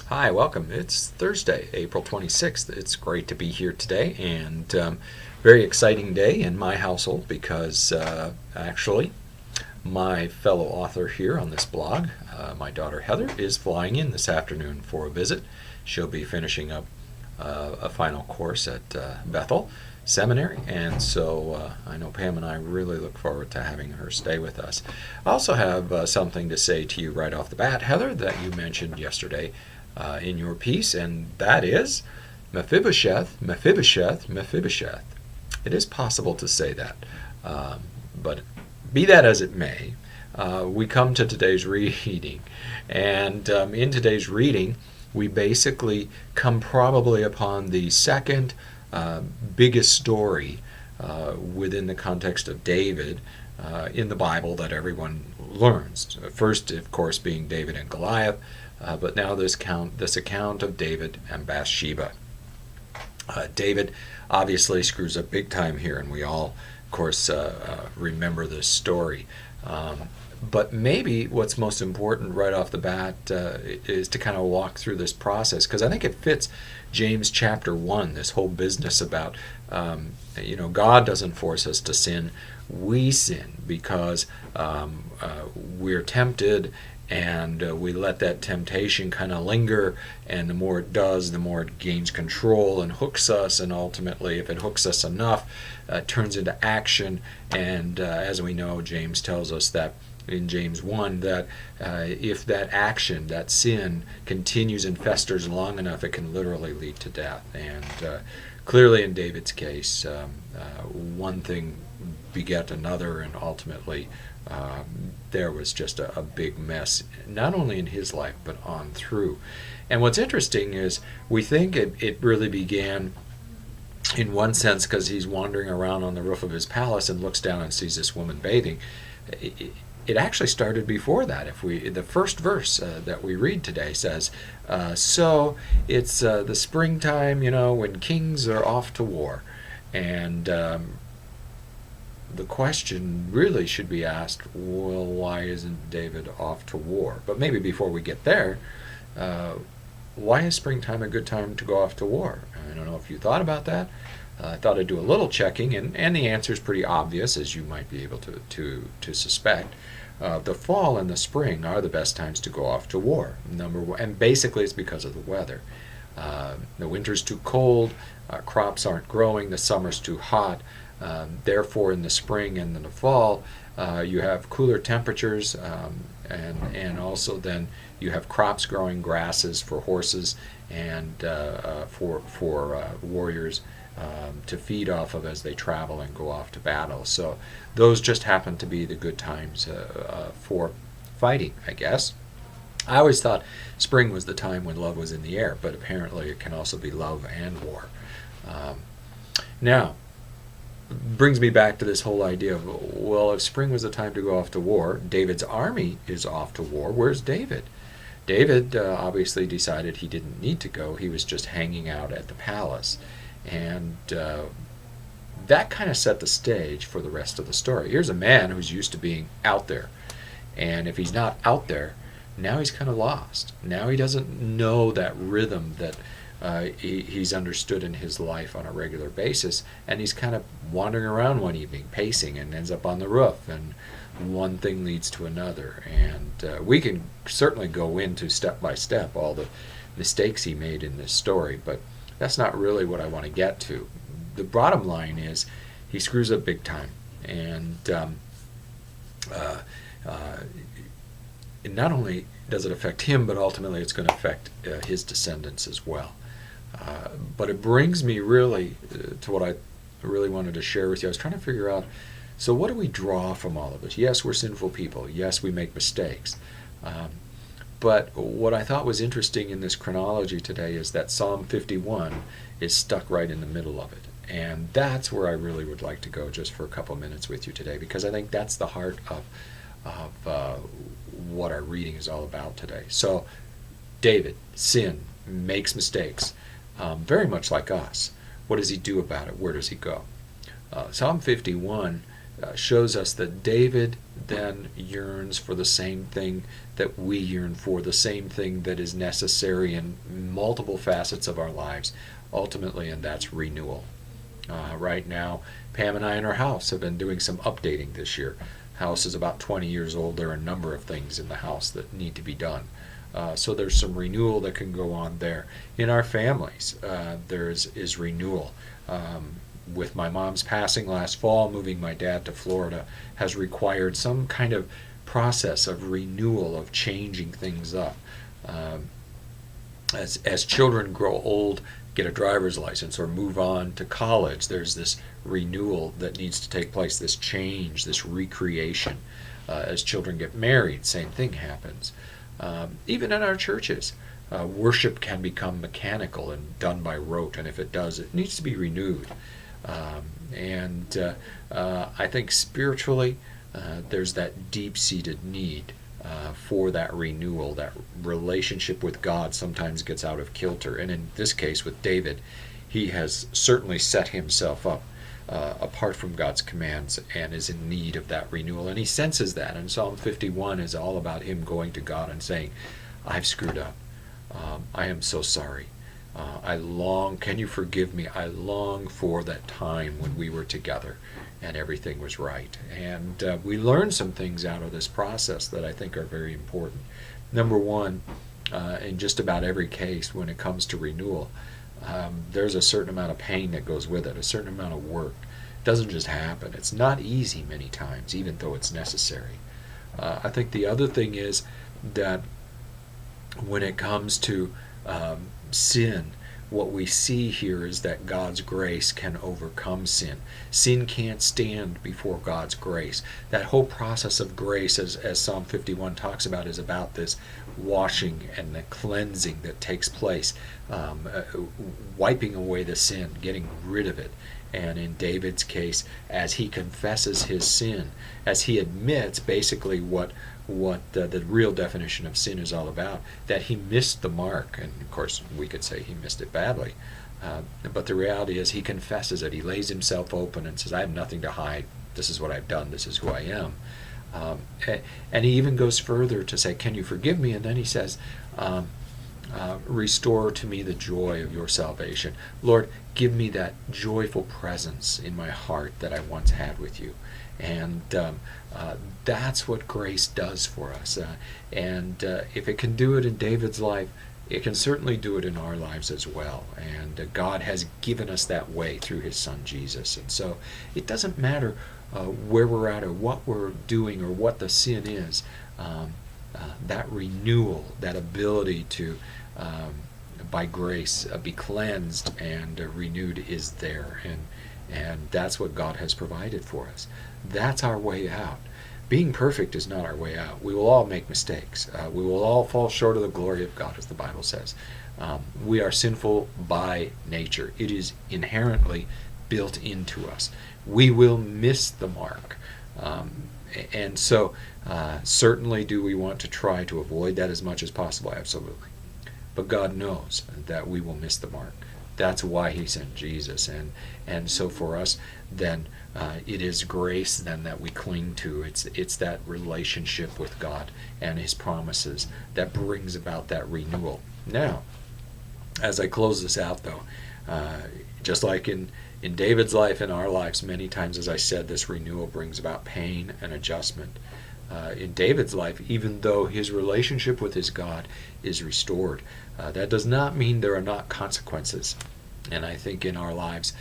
Hi, welcome. It's Thursday, April 26th. It's great to be here today, and very exciting day in my household because actually my fellow author here on this blog, my daughter Heather, is flying in this afternoon for a visit. She'll be finishing up a final course at Bethel Seminary, and so I know Pam and I really look forward to having her stay with us. I also have something to say to you right off the bat, Heather, that you mentioned yesterday in your piece, and that is Mephibosheth, Mephibosheth, Mephibosheth. It is possible to say that, but be that as it may, we come to today's reading, and in today's reading, we basically come probably upon the second biggest story within the context of David in the Bible that everyone learns. First, of course, being David and Goliath, but now this account of David and Bathsheba. David obviously screws up big time here, and we all, of course, remember this story. But maybe what's most important right off the bat is to kind of walk through this process, because I think it fits James chapter 1, this whole business about, God doesn't force us to sin. We sin because we're tempted, and we let that temptation kind of linger, and the more it does, the more it gains control and hooks us, and ultimately, if it hooks us enough, it turns into action. And as we know, James tells us that in James 1 that if that action, that sin, continues and festers long enough, it can literally lead to death. And clearly in David's case, one thing beget another, and ultimately there was just a big mess, not only in his life, but on through. And what's interesting is we think it really began in one sense because he's wandering around on the roof of his palace and looks down and sees this woman bathing. It actually started before that. The first verse that we read today says, so it's the springtime, when kings are off to war. And the question really should be asked, well, why isn't David off to war? But maybe before we get there, why is springtime a good time to go off to war? I don't know if you thought about that. I thought I'd do a little checking, and the answer is pretty obvious, as you might be able to suspect. The fall and the spring are the best times to go off to war, number one, and basically it's because of the weather. The winter's too cold, crops aren't growing, the summer's too hot. Therefore, in the spring and in the fall, you have cooler temperatures, and also then you have crops growing, grasses for horses, and for warriors to feed off of as they travel and go off to battle. So those just happen to be the good times for fighting, I guess. I always thought spring was the time when love was in the air, but apparently it can also be love and war. Now, brings me back to this whole idea of, well, if spring was the time to go off to war, David's army is off to war. Where's David? David obviously decided he didn't need to go. He was just hanging out at the palace. And that kind of set the stage for the rest of the story. Here's a man who's used to being out there. And if he's not out there, now he's kind of lost. Now he doesn't know that rhythm that he's understood in his life on a regular basis, and he's kind of wandering around one evening, pacing, and ends up on the roof, and one thing leads to another. And we can certainly go into step by step all the mistakes he made in this story, but that's not really what I want to get to. The bottom line is he screws up big time, and not only does it affect him, but ultimately it's going to affect his descendants as well. But it brings me really to what I really wanted to share with you. I was trying to figure out, so what do we draw from all of this? Yes, we're sinful people. Yes, we make mistakes. But what I thought was interesting in this chronology today is that Psalm 51 is stuck right in the middle of it. And that's where I really would like to go just for a couple minutes with you today, because I think that's the heart of what our reading is all about today. So David, sin, makes mistakes, very much like us. What does he do about it? Where does he go? Psalm 51 shows us that David then yearns for the same thing that we yearn for, the same thing that is necessary in multiple facets of our lives, ultimately, and that's renewal. Right now, Pam and I in our house have been doing some updating this year. House is about 20 years old. There are a number of things in the house that need to be done. So there's some renewal that can go on there. In our families, there is renewal. With my mom's passing last fall, moving my dad to Florida has required some kind of process of renewal, of changing things up. As children grow old, get a driver's license, or move on to college, there's this renewal that needs to take place, this change, this recreation. As children get married, same thing happens. Even in our churches, worship can become mechanical and done by rote, and if it does, it needs to be renewed. I think spiritually, there's that deep-seated need for that renewal. That relationship with God sometimes gets out of kilter, and in this case with David, he has certainly set himself up apart from God's commands and is in need of that renewal, and he senses that. And Psalm 51 is all about him going to God and saying, I've screwed up. I am so sorry. I long, can you forgive me? I long for that time when we were together and everything was right. And we learned some things out of this process that I think are very important. Number one, in just about every case when it comes to renewal, there's a certain amount of pain that goes with it, a certain amount of work. It doesn't just happen. It's not easy many times, even though it's necessary. I think the other thing is that when it comes to sin, what we see here is that God's grace can overcome sin. Sin can't stand before God's grace. That whole process of grace, as Psalm 51 talks about, is about this washing and the cleansing that takes place, wiping away the sin, getting rid of it. And in David's case, as he confesses his sin, as he admits basically what the real definition of sin is all about, that he missed the mark. And of course we could say he missed it badly, but the reality is he confesses it. He lays himself open and says, I have nothing to hide. This is what I've done. This is who I am. And he even goes further to say, can you forgive me? And then he says, restore to me the joy of your salvation. Lord, give me that joyful presence in my heart that I once had with you. And that's what grace does for us. If it can do it in David's life, it can certainly do it in our lives as well. And God has given us that way through his son Jesus. And so it doesn't matter where we're at or what we're doing or what the sin is. That renewal, that ability to, by grace, be cleansed and renewed is there. And that's what God has provided for us. That's our way out. Being perfect is not our way out. We will all make mistakes. We will all fall short of the glory of God, as the Bible says. We are sinful by nature. It is inherently built into us. We will miss the mark. And so certainly do we want to try to avoid that as much as possible? Absolutely. But God knows that we will miss the mark. That's why he sent Jesus. And so for us, then, it is grace then that we cling to. It's that relationship with God and his promises that brings about that renewal. Now, as I close this out, though, just like in David's life, in our lives, many times, as I said, this renewal brings about pain and adjustment. In David's life, even though his relationship with his God is restored, that does not mean there are not consequences. And I think in our lives,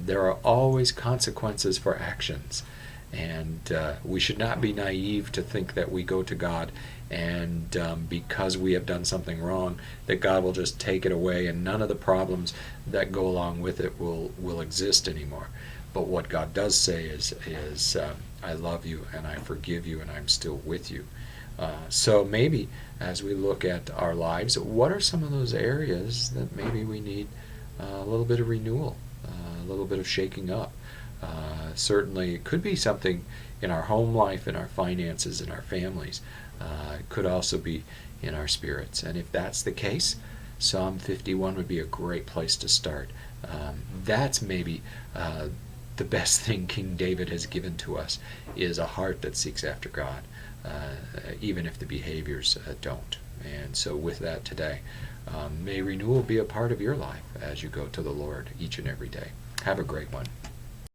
there are always consequences for actions. And we should not be naive to think that we go to God and because we have done something wrong, that God will just take it away and none of the problems that go along with it will exist anymore. But what God does say is I love you and I forgive you and I'm still with you. So maybe as we look at our lives, what are some of those areas that maybe we need a little bit of renewal, a little bit of shaking up? Certainly it could be something in our home life, in our finances, in our families. It could also be in our spirits. And if that's the case, Psalm 51 would be a great place to start. That's maybe the best thing King David has given to us is a heart that seeks after God, even if the behaviors don't. And so with that today, may renewal be a part of your life as you go to the Lord each and every day. Have a great one.